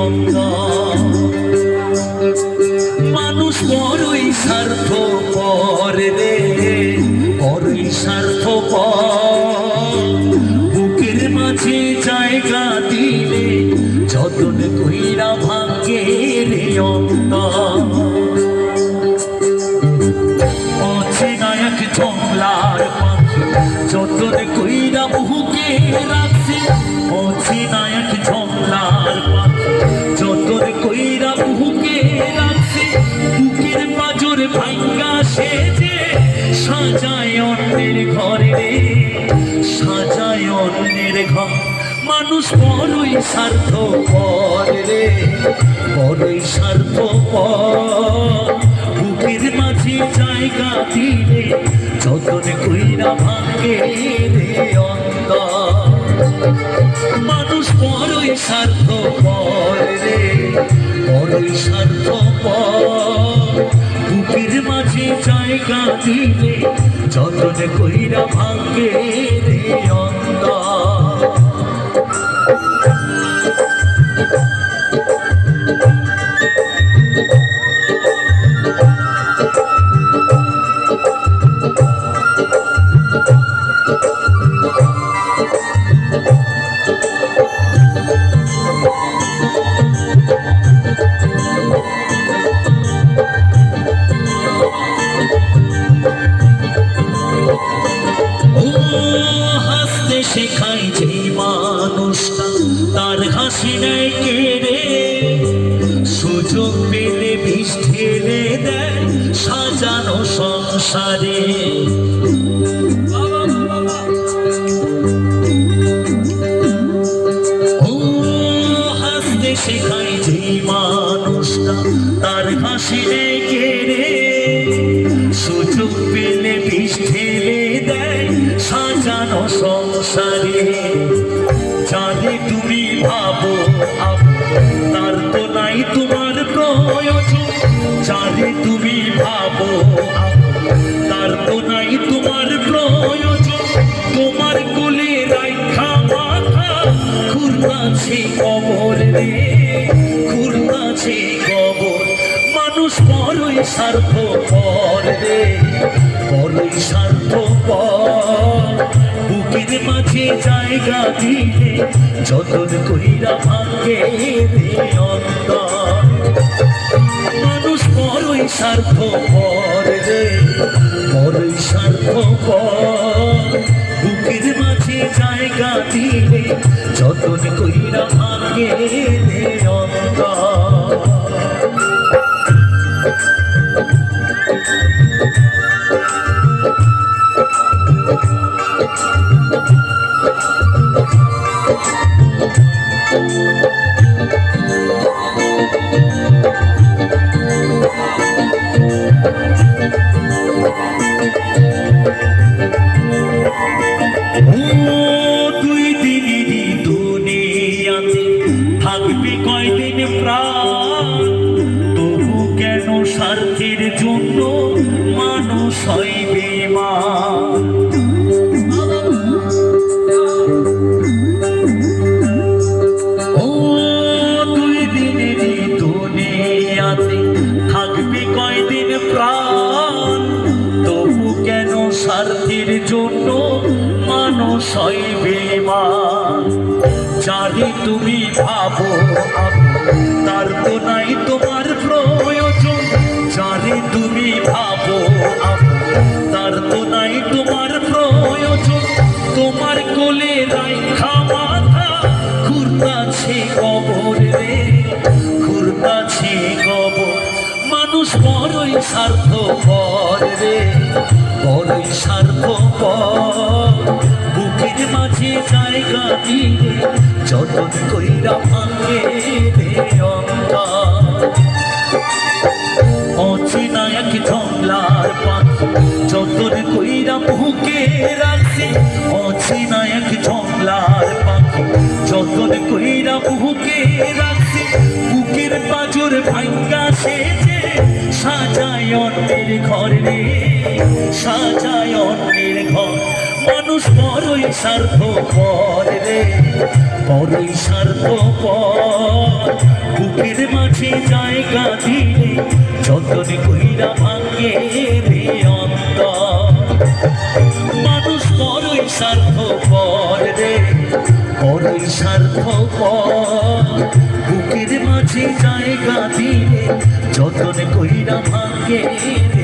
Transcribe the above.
অঙ্গ। মানুষ বড়ই স্বার্থপর রে, বড়ই স্বার্থপর। বুকের মাঝে জায়গা দিলে যতন কইরা ভাঙ্গে রে অন্তর। অচেনা এক জংলার পাখি যতন কইরা বুকে রাখছে। অচেনা এক জংলার পাখি যতন কইরা বুকে রাখছে। বুকের পাঁজর ভাঙ্গা সেজে সাজায় অন্যের ঘরে, সাজায় অন্যের ঘর। মানুষ বড়ই স্বার্থপর রে, বড়ই স্বার্থপর। বুকের মাঝে জায়গা দিলে যতন কইরা ভাঙ্গে রে অন্তর। মানুষ বড়ই স্বার্থপর রে, বড়ই স্বার্থপর। বুকের মাঝে জায়গা দিলে যতন কইরা ভাঙ্গে রে অন্তর। হাসতে শেখায় যে মানুষটা তার হাসি নেয় কেড়ে। সুযোগ পেলে বিষ ঢেলে দেয় সাজানো সংসারে। হাসতে শেখায় যে মানুষটা তার হাসি নেয় কেড়ে। সুযোগ পেলে বিষ ঢেলে দেয় সাজানো সংসারে। জানি তুমি ভাবো তার তো নাই তোমার প্রয়োজন। জানি তুমি ভাবো তার তো নাই তোমার প্রয়োজন। তোমার কোলে রাইখা মাথা খুরনাছে কবর রে, খুরনাছে কবর। মানুষ বড়ই স্বার্থপর রে, বড়ই স্বার্থপর। বুকের মাঝে জায়গা দিলে যতন কইরা ভাঙ্গে রে অন্তর। মানুষ বড়ই স্বার্থপর রে, বড়ই স্বার্থপর। বুকের মাঝে জায়গা দিলে যতন কইরা ভাঙ্গে রে অন্তর। দুই দিনেরই দুনিয়াতে থাকবে কয়দিন প্রাণ। তবু কেন স্বার্থের জন্য মানুষ হয় বেঈমান। দুই দিনেরই দুনিয়াতে থাকবে কয়দিন প্রাণ। তবু কেন স্বার্থের জন্য মানুষ হয় বেঈমান। যারে তুমি ভাবো তার তো নাই তোমার প্রয়োজন। যারে তুমি ভাবো তার তো নাই তোমার প্রয়োজন। তোমার কোলে রাইখা মাথা খুরনাছে কবর রে, খুরনাছে কবর। মানুষ বড়ই স্বার্থপর রে, বড়ই স্বার্থপর। বুকের মাঝে জায়গা দিলে যতন কইরা ভাঙ্গে রে অন্তর। অচেনা এক জংলার পাখি যতন কইরা বুকে রাখছে। অচেনা এক জংলার পাখি যতন কইরা বুকে রাখছে। বুকের পাঁজর ভাঙ্গা সেজে সাজায় অন্যের ঘর রে, সাজায় অন্যের ঘর। মানুষ বড়ই স্বার্থপর রে, বড়ই স্বার্থপর। বুকের মাঝে জায়গা দিলে যতন কইরা ভাঙে রে অন্তর। মানুষ বড়ই স্বার্থপর রে, বড়ই স্বার্থপর। বুকের মাঝে জায়গা দিলে যতন কইরা ভাঙে রে